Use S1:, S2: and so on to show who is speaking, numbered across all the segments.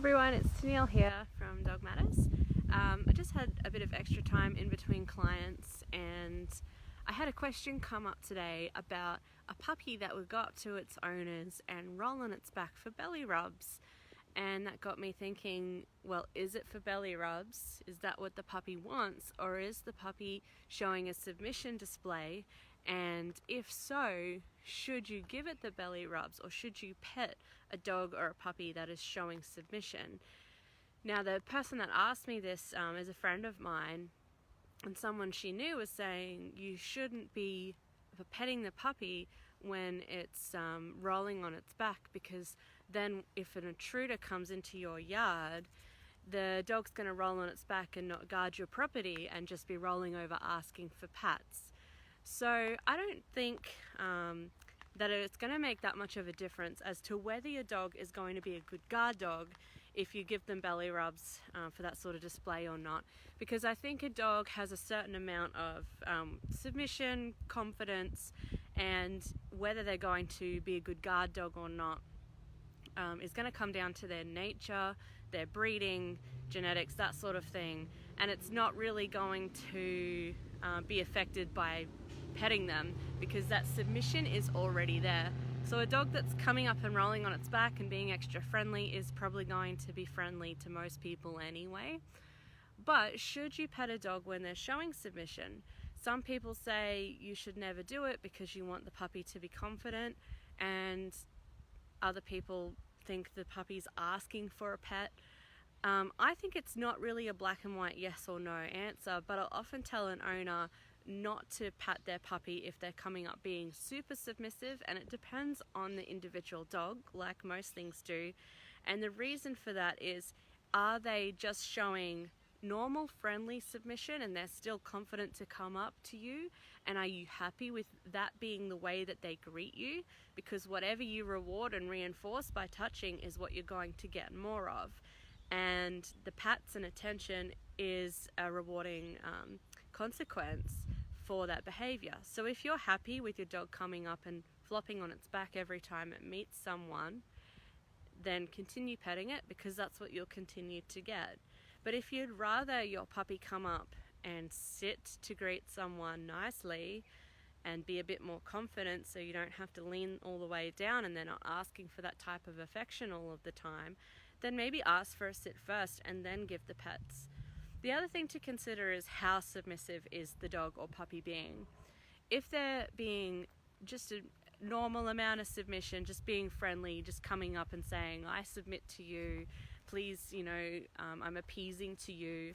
S1: everyone, it's Tennille here from Dog Matters. I just had a bit of extra time in between clients and I had a question come up today about a puppy that would go up to its owners and roll on its back for belly rubs. And that got me thinking, well, is it for belly rubs? Is that what the puppy wants? Or is the puppy showing a submission display? And if so, should you give it the belly rubs or should you pet a dog or a puppy that is showing submission? Now, the person that asked me this is a friend of mine, and someone she knew was saying you shouldn't be petting the puppy when it's rolling on its back, because then if an intruder comes into your yard, the dog's going to roll on its back and not guard your property and just be rolling over asking for pats. So I don't think that it's going to make that much of a difference as to whether your dog is going to be a good guard dog if you give them belly rubs for that sort of display or not. Because I think a dog has a certain amount of submission, confidence, and whether they're going to be a good guard dog or not is going to come down to their nature, their breeding, genetics, that sort of thing. And it's not really going to be affected by petting them, because that submission is already there. So a dog that's coming up and rolling on its back and being extra friendly is probably going to be friendly to most people anyway. But should you pet a dog when they're showing submission? Some people say you should never do it because you want the puppy to be confident, and other people think the puppy's asking for a pet. I think it's not really a black and white yes or no answer, but I'll often tell an owner not to pat their puppy if they're coming up being super submissive, and it depends on the individual dog, like most things do. And the reason for that is, are they just showing normal friendly submission and they're still confident to come up to you, and are you happy with that being the way that they greet you? Because whatever you reward and reinforce by touching is what you're going to get more of, and the pats and attention is a rewarding consequence for that behavior. So if you're happy with your dog coming up and flopping on its back every time it meets someone, then continue petting it, because that's what you'll continue to get. But if you'd rather your puppy come up and sit to greet someone nicely and be a bit more confident, so you don't have to lean all the way down and they're not asking for that type of affection all of the time, then maybe ask for a sit first and then give the pets. The other thing to consider is how submissive is the dog or puppy being. If they're being just a normal amount of submission, just being friendly, just coming up and saying, I submit to you, please, I'm appeasing to you,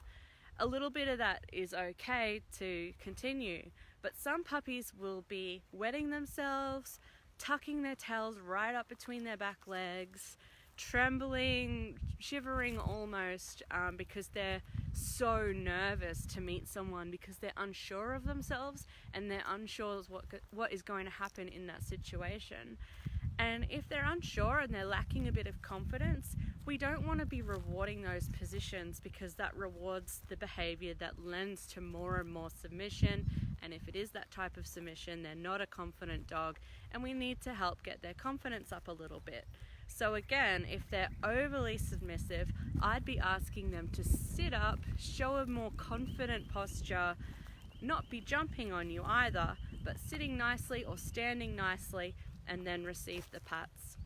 S1: a little bit of that is okay to continue. But some puppies will be wetting themselves, tucking their tails right up between their back legs, trembling, shivering almost, because they're so nervous to meet someone, because they're unsure of themselves and they're unsure of what is going to happen in that situation. And if they're unsure and they're lacking a bit of confidence, we don't want to be rewarding those positions, because that rewards the behavior that lends to more and more submission. And if it is that type of submission, they're not a confident dog, and we need to help get their confidence up a little bit. So again, if they're overly submissive, I'd be asking them to sit up, show a more confident posture, not be jumping on you either, but sitting nicely or standing nicely, and then receive the pats.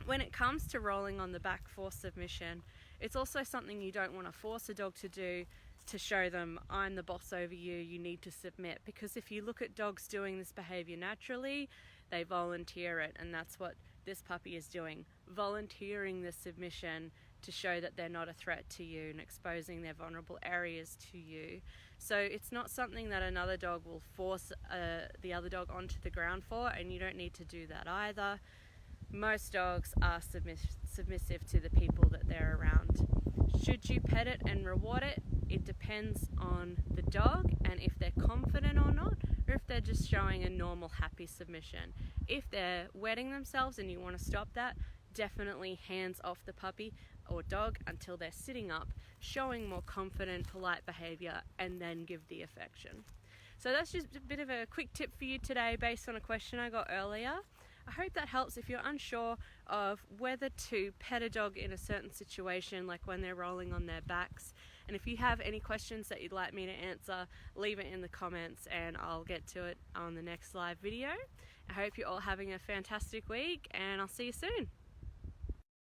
S1: When it comes to rolling on the back for submission, it's also something you don't want to force a dog to do to show them, I'm the boss over you, you need to submit. Because if you look at dogs doing this behavior naturally, they volunteer it, and that's what this puppy is doing, volunteering the submission to show that they're not a threat to you and exposing their vulnerable areas to you. So it's not something that another dog will force the other dog onto the ground for, and you don't need to do that either. Most dogs are submissive to the people that they're around. Should you pet it and reward it? It depends on the dog and if they're confident or not, or if they're just showing a normal happy submission. If they're wetting themselves and you want to stop that, definitely hands off the puppy or dog until they're sitting up, showing more confident, polite behavior, and then give the affection. So that's just a bit of a quick tip for you today based on a question I got earlier. I hope that helps if you're unsure of whether to pet a dog in a certain situation, like when they're rolling on their backs. And if you have any questions that you'd like me to answer, leave it in the comments and I'll get to it on the next live video. I hope you're all having a fantastic week, and I'll see you soon.